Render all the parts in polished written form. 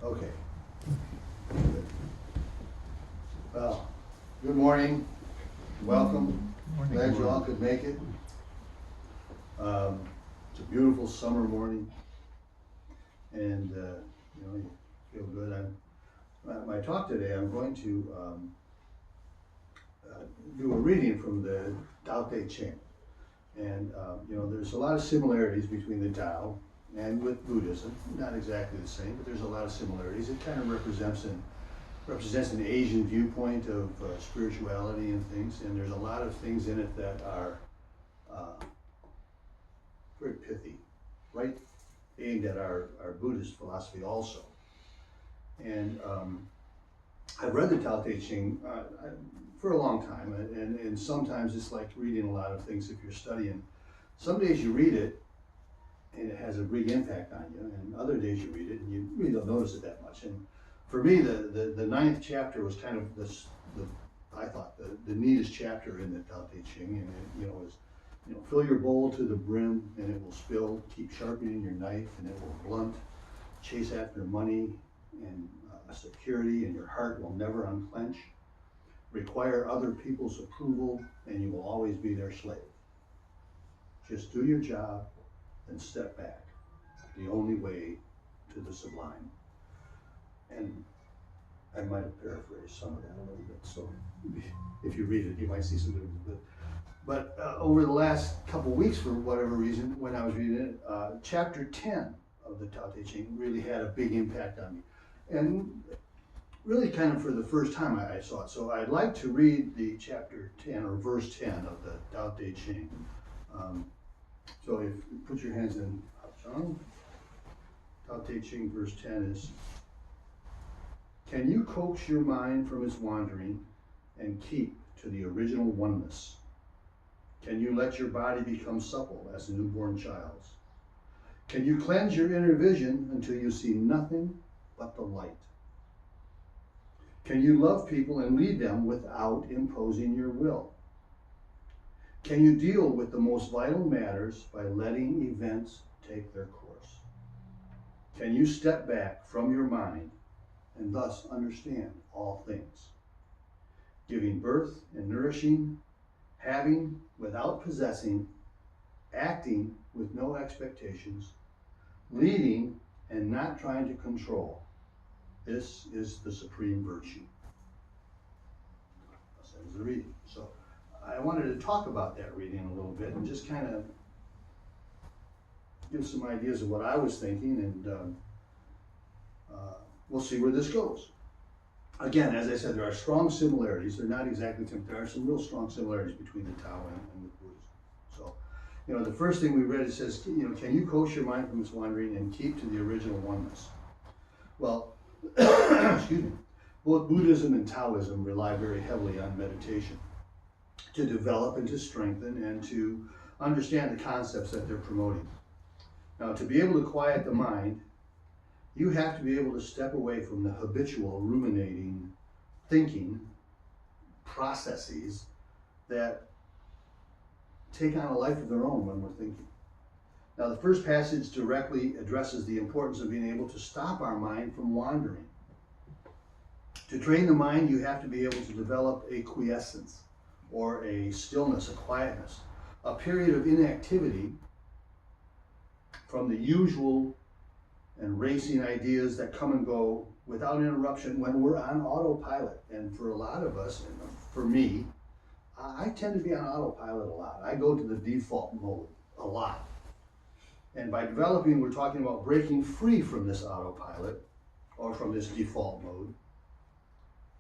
Okay. Good. Well, good morning. Welcome. Morning. Glad you all could make it. It's a beautiful summer morning, and you feel good. My talk today, I'm going to do a reading from the Tao Te Ching, and there's a lot of similarities between the Tao and with Buddhism. Not exactly the same, but there's a lot of similarities. It kind of represents an Asian viewpoint of spirituality and things, and there's a lot of things in it that are very pithy, right? Aimed at our Buddhist philosophy also. And I've read the Tao Te Ching for a long time, and sometimes it's like reading a lot of things if you're studying. Some days you read it, and it has a big impact on you, and other days you read it, and you really don't notice it that much. And for me, the ninth chapter was kind of I thought the neatest chapter in the Tao Te Ching, and it was, fill your bowl to the brim, and it will spill. Keep sharpening your knife, and it will blunt. Chase after money and security, and your heart will never unclench. Require other people's approval, and you will always be their slave. Just do your job and step back. The only way to the sublime. And I might have paraphrased some of that a little bit, so if you read it, you might see some differences. But over the last couple weeks, for whatever reason, when I was reading it, chapter 10 of the Tao Te Ching really had a big impact on me. And really kind of for the first time I saw it. So I'd like to read the chapter 10 or verse 10 of the Tao Te Ching. So if you put your hands in Tao Te Ching verse 10 is, can you coax your mind from its wandering and keep to the original oneness? Can you let your body become supple as a newborn child's? Can you cleanse your inner vision until you see nothing but the light? Can you love people and lead them without imposing your will? Can you deal with the most vital matters by letting events take their course? Can you step back from your mind and thus understand all things? Giving birth and nourishing, having without possessing, acting with no expectations, leading and not trying to control. This is the supreme virtue. That was the reading. So I wanted to talk about that reading a little bit and just kind of give some ideas of what I was thinking, and we'll see where this goes. Again, as I said, there are strong similarities. They're not exactly similar. There are some real strong similarities between the Tao and the Buddhism. So, the first thing we read, it says, can you coax your mind from its wandering and keep to the original oneness? Well, excuse me, both Buddhism and Taoism rely very heavily on meditation to develop and to strengthen and to understand the concepts that they're promoting. Now, to be able to quiet the mind, you have to be able to step away from the habitual ruminating thinking processes that take on a life of their own when we're thinking. Now, the first passage directly addresses the importance of being able to stop our mind from wandering. To train the mind, you have to be able to develop a quiescence, or a stillness, a quietness, a period of inactivity from the usual and racing ideas that come and go without interruption when we're on autopilot. And for a lot of us, and for me, I tend to be on autopilot a lot. I go to the default mode a lot. And by developing, we're talking about breaking free from this autopilot or from this default mode.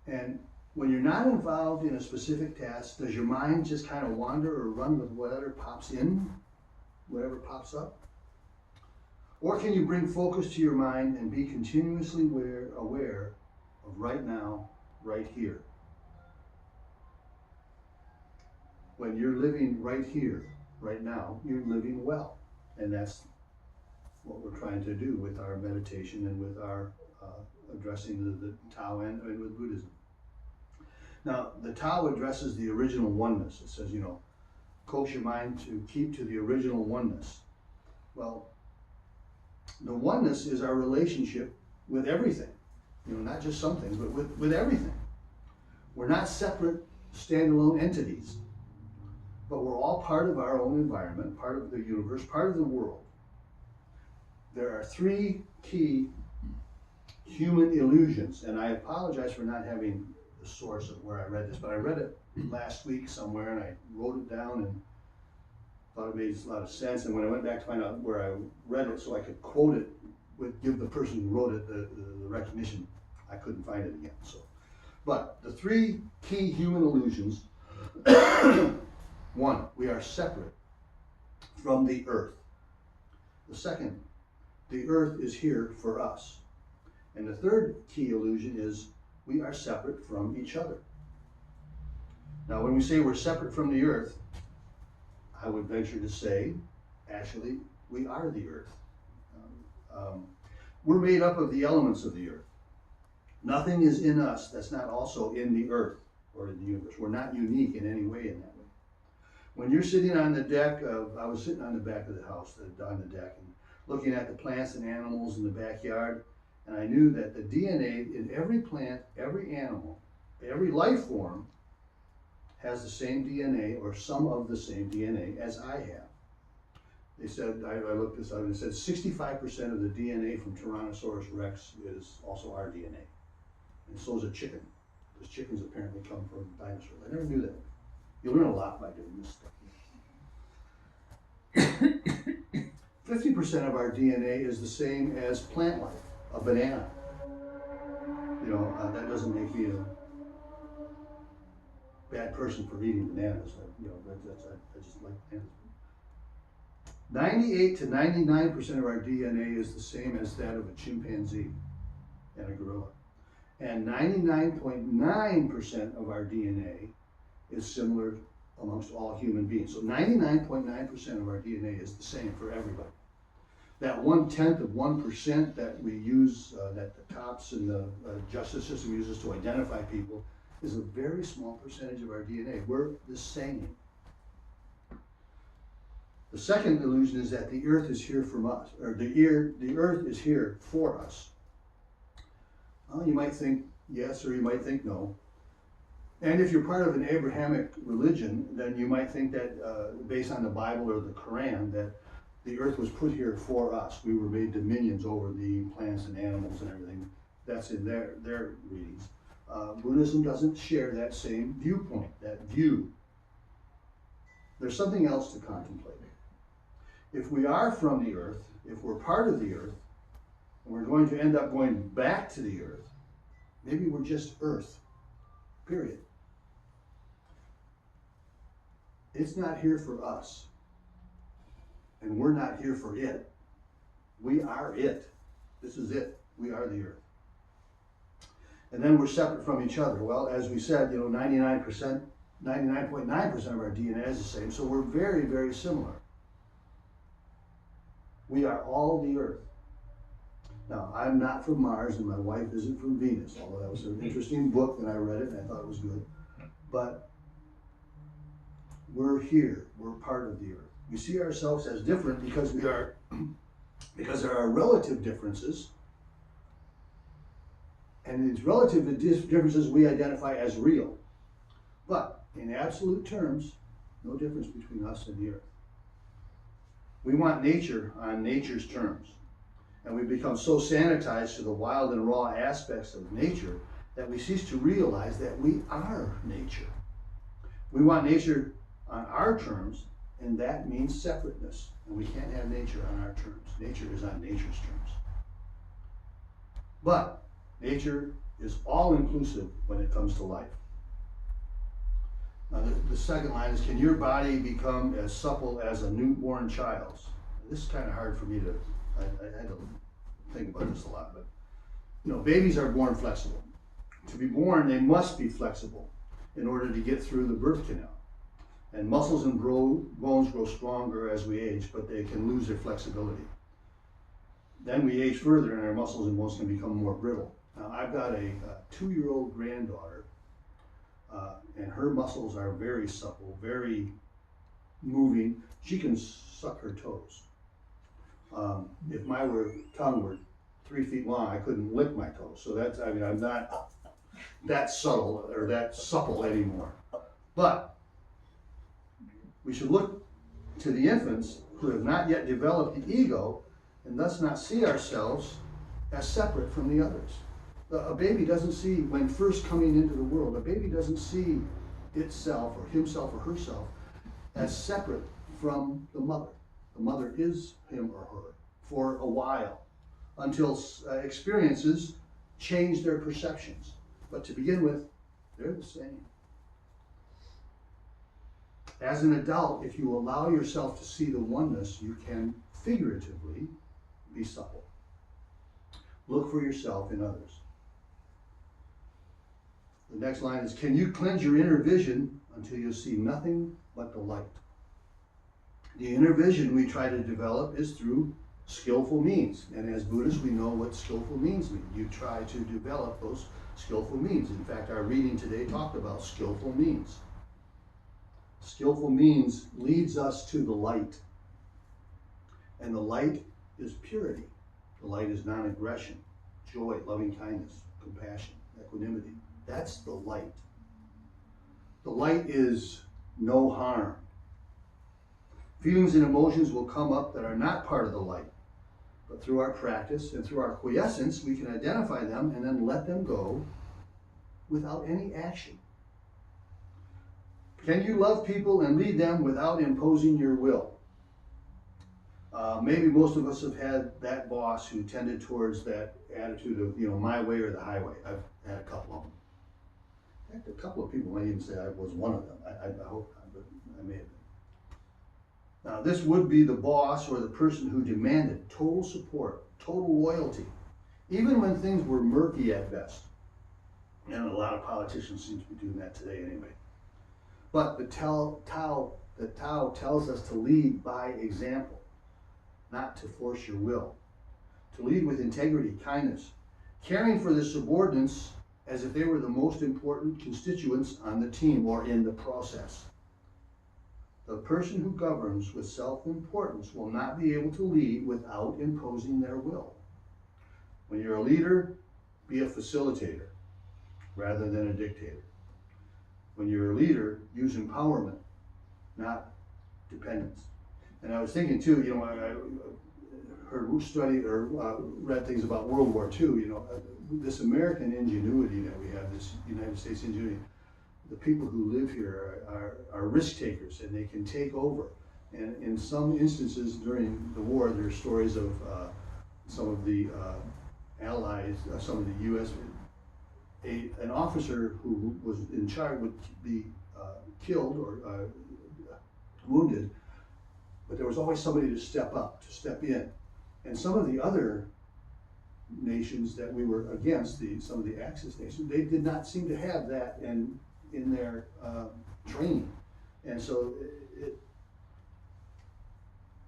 And when you're not involved in a specific task, does your mind just kind of wander or run with whatever pops in, whatever pops up? Or can you bring focus to your mind and be continuously aware of right now, right here? When you're living right here, right now, you're living well. And that's what we're trying to do with our meditation and with our addressing the Tao and with Buddhism. Now, the Tao addresses the original oneness. It says, coax your mind to keep to the original oneness. Well, the oneness is our relationship with everything. You know, not just some things, but with everything. We're not separate, standalone entities, but we're all part of our own environment, part of the universe, part of the world. There are three key human illusions, and I apologize for not having the source of where I read this, but I read it last week somewhere, and I wrote it down and thought it made a lot of sense. And when I went back to find out where I read it so I could quote it, give the person who wrote it the recognition, I couldn't find it again. So, but the three key human illusions. One, we are separate from the earth. The second, the earth is here for us. And the third key illusion is we are separate from each other. Now, when we say we're separate from the earth, I would venture to say, actually, we are the earth. We're made up of the elements of the earth. Nothing is in us that's not also in the earth or in the universe. We're not unique in any way in that way. When you're sitting on the deck I was sitting on the back of the house, on the deck, and looking at the plants and animals in the backyard, and I knew that the DNA in every plant, every animal, every life form has the same DNA or some of the same DNA as I have. They said, I looked this up, and it said 65% of the DNA from Tyrannosaurus rex is also our DNA. And so is a chicken, because chickens apparently come from dinosaurs. I never knew that. You learn a lot by doing this stuff. 50% of our DNA is the same as plant life, a banana. You know, that doesn't make me a bad person for eating bananas. I just like bananas. 98 to 99% of our DNA is the same as that of a chimpanzee and a gorilla. And 99.9% of our DNA is similar amongst all human beings. So 99.9% of our DNA is the same for everybody. That 1/10 of 1% that we use, that the cops and the justice system uses to identify people, is a very small percentage of our DNA. We're the same. The second illusion is that the earth is here from us, or the earth is here for us. Well, you might think yes, or you might think no. And if you're part of an Abrahamic religion, then you might think that based on the Bible or the Quran, that the earth was put here for us. We were made dominions over the plants and animals and everything. That's in their readings. Buddhism doesn't share that same viewpoint, that view. There's something else to contemplate. If we are from the earth, if we're part of the earth, and we're going to end up going back to the earth, maybe we're just earth, period. It's not here for us, and we're not here for it. We are it. This is it. We are the earth. And then we're separate from each other. Well, as we said, 99.9% of our DNA is the same, so we're very, very similar. We are all the earth. Now, I'm not from Mars, and my wife isn't from Venus, although that was an interesting book, and I read it, and I thought it was good. But we're here. We're part of the earth. We see ourselves as different because there are relative differences, and these relative differences we identify as real. But in absolute terms, no difference between us and the earth. We want nature on nature's terms. And we become so sanitized to the wild and raw aspects of nature that we cease to realize that we are nature. We want nature on our terms, and that means separateness. And we can't have nature on our terms. Nature is on nature's terms. But nature is all-inclusive when it comes to life. Now, the second line is, can your body become as supple as a newborn child's? This is kind of hard for me to, I had to think about this a lot, but babies are born flexible. To be born, they must be flexible in order to get through the birth canal. And muscles and bones grow stronger as we age, but they can lose their flexibility. Then we age further and our muscles and bones can become more brittle. Now, I've got a 2-year-old granddaughter, and her muscles are very supple, very moving. She can suck her toes. If my tongue were 3 feet long, I couldn't lick my toes. So that's, I mean, I'm not that subtle or that supple anymore. But we should look to the infants who have not yet developed the ego and thus not see ourselves as separate from the others. A baby doesn't see, when first coming into the world, a baby doesn't see itself or himself or herself as separate from the mother. The mother is him or her for a while until experiences change their perceptions. But to begin with, they're the same. As an adult, if you allow yourself to see the oneness, you can figuratively be supple. Look for yourself in others. The next line is, can you cleanse your inner vision until you see nothing but the light? The inner vision we try to develop is through skillful means. And as Buddhists, we know what skillful means mean. You try to develop those skillful means. In fact, our reading today talked about skillful means. Skillful means leads us to the light. And the light is purity. The light is non-aggression, joy, loving kindness, compassion, equanimity. That's the light. The light is no harm. Feelings and emotions will come up that are not part of the light. But through our practice and through our quiescence, we can identify them and then let them go without any action. Can you love people and lead them without imposing your will? Maybe most of us have had that boss who tended towards that attitude of, my way or the highway. I've had a couple of them. In fact, a couple of people might even say I was one of them. I hope not, but I may have been. Now, this would be the boss or the person who demanded total support, total loyalty, even when things were murky at best. And a lot of politicians seem to be doing that today anyway. But the Tao tells us to lead by example, not to force your will. To lead with integrity, kindness, caring for the subordinates as if they were the most important constituents on the team or in the process. The person who governs with self-importance will not be able to lead without imposing their will. When you're a leader, be a facilitator rather than a dictator. When you're a leader, use empowerment, not dependence. And I was thinking too, I heard study or read things about World War II, this American ingenuity that we have, this United States ingenuity. The people who live here are risk takers and they can take over. And in some instances during the war, there are stories of some of the allies, some of the U.S. An officer who was in charge would be killed or wounded, but there was always somebody to step up, to step in. And some of the other nations that we were against, some of the Axis nations, they did not seem to have that in their training. And so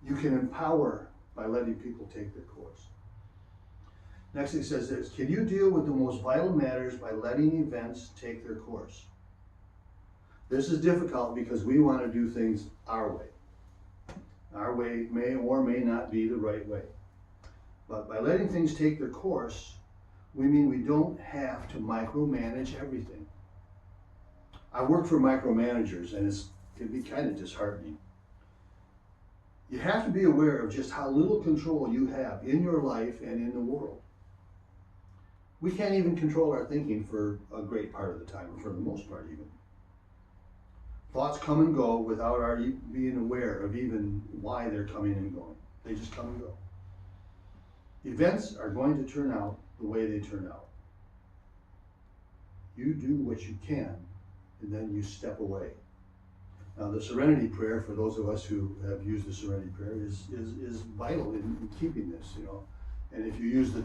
you can empower by letting people take their course. Next it says this, can you deal with the most vital matters by letting events take their course? This is difficult because we want to do things our way. Our way may or may not be the right way. But by letting things take their course, we mean we don't have to micromanage everything. I work for micromanagers and it can be kind of disheartening. You have to be aware of just how little control you have in your life and in the world. We can't even control our thinking for a great part of the time, or for the most part even. Thoughts come and go without our being aware of even why they're coming and going. They just come and go. Events are going to turn out the way they turn out. You do what you can, and then you step away. Now, the Serenity Prayer, for those of us who have used the Serenity Prayer, is vital in keeping this, And if you use the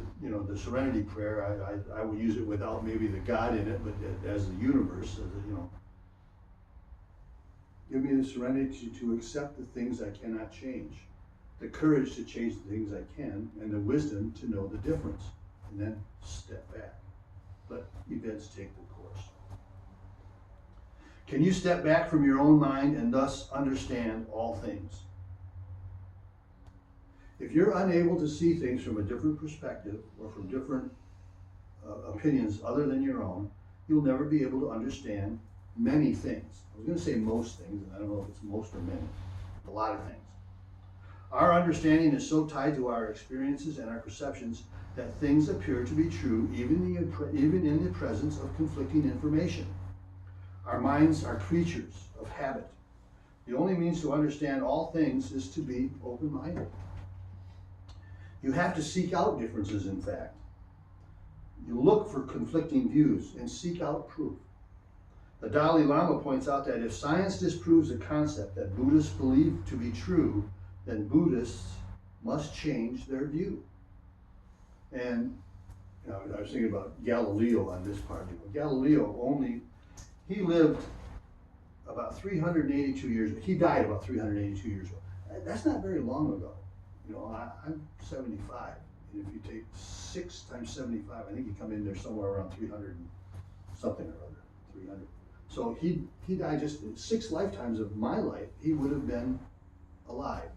Serenity Prayer, I would use it without maybe the God in it, but as the universe, Give me the serenity to accept the things I cannot change, the courage to change the things I can, and the wisdom to know the difference, and then step back. Let events take their course. Can you step back from your own mind and thus understand all things? If you're unable to see things from a different perspective or from different opinions other than your own, you'll never be able to understand many things. I was going to say most things, and I don't know if it's most or many. A lot of things. Our understanding is so tied to our experiences and our perceptions that things appear to be true even in the presence of conflicting information. Our minds are creatures of habit. The only means to understand all things is to be open-minded. You have to seek out differences, in fact. You look for conflicting views and seek out proof. The Dalai Lama points out that if science disproves a concept that Buddhists believe to be true, then Buddhists must change their view. And I was thinking about Galileo on this part. Galileo he lived about 382 years. He died about 382 years ago. That's not very long ago. I'm 75, and if you take 6 times 75, I think you come in there somewhere around 300 and something or other, 300. So he died just in 6 lifetimes of my life. He would have been alive.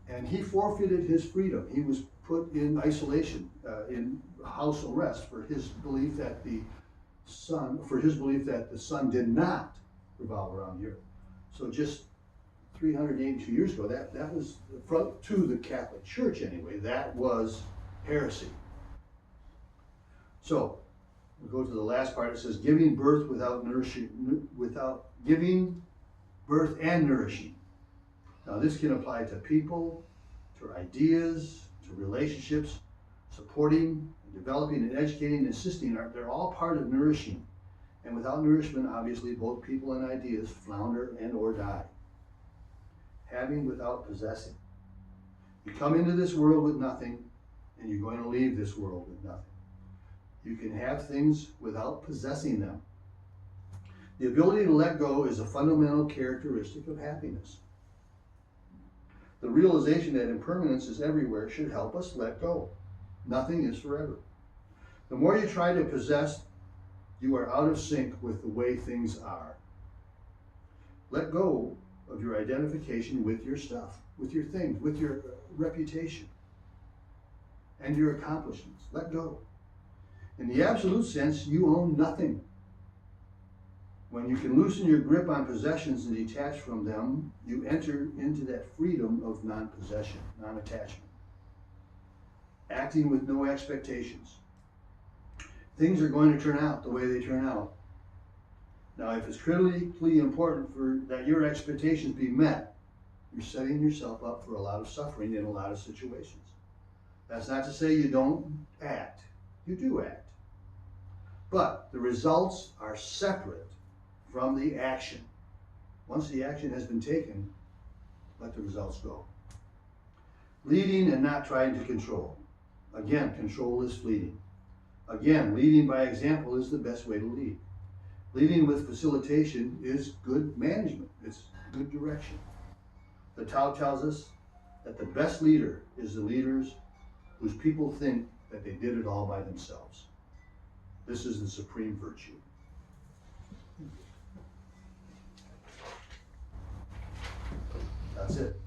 And he forfeited his freedom. He was put in isolation, in house arrest for his belief that the sun did not revolve around the earth. So just 382 years ago, that was, to the Catholic Church anyway, that was heresy. So we go to the last part. It says, giving birth giving birth and nourishing. Now this can apply to people, to ideas, to relationships, supporting, developing, and educating, and assisting. They're all part of nourishing. And without nourishment, obviously, both people and ideas flounder and or die. Having without possessing. You come into this world with nothing, and you're going to leave this world with nothing. You can have things without possessing them. The ability to let go is a fundamental characteristic of happiness. The realization that impermanence is everywhere should help us let go. Nothing is forever. The more you try to possess, you are out of sync with the way things are. Let go of your identification with your stuff, with your things, with your reputation, and your accomplishments. Let go. In the absolute sense, you own nothing. When you can loosen your grip on possessions and detach from them, you enter into that freedom of non-possession, non-attachment. Acting with no expectations. Things are going to turn out the way they turn out. Now, if it's critically important that your expectations be met, you're setting yourself up for a lot of suffering in a lot of situations. That's not to say you don't act. You do act. But the results are separate from the action. Once the action has been taken, let the results go. Leading and not trying to control. Again, control is fleeting. Again, leading by example is the best way to lead. Leading with facilitation is good management. It's good direction. The Tao tells us that the best leader is the leaders whose people think that they did it all by themselves. This is the supreme virtue. That's it.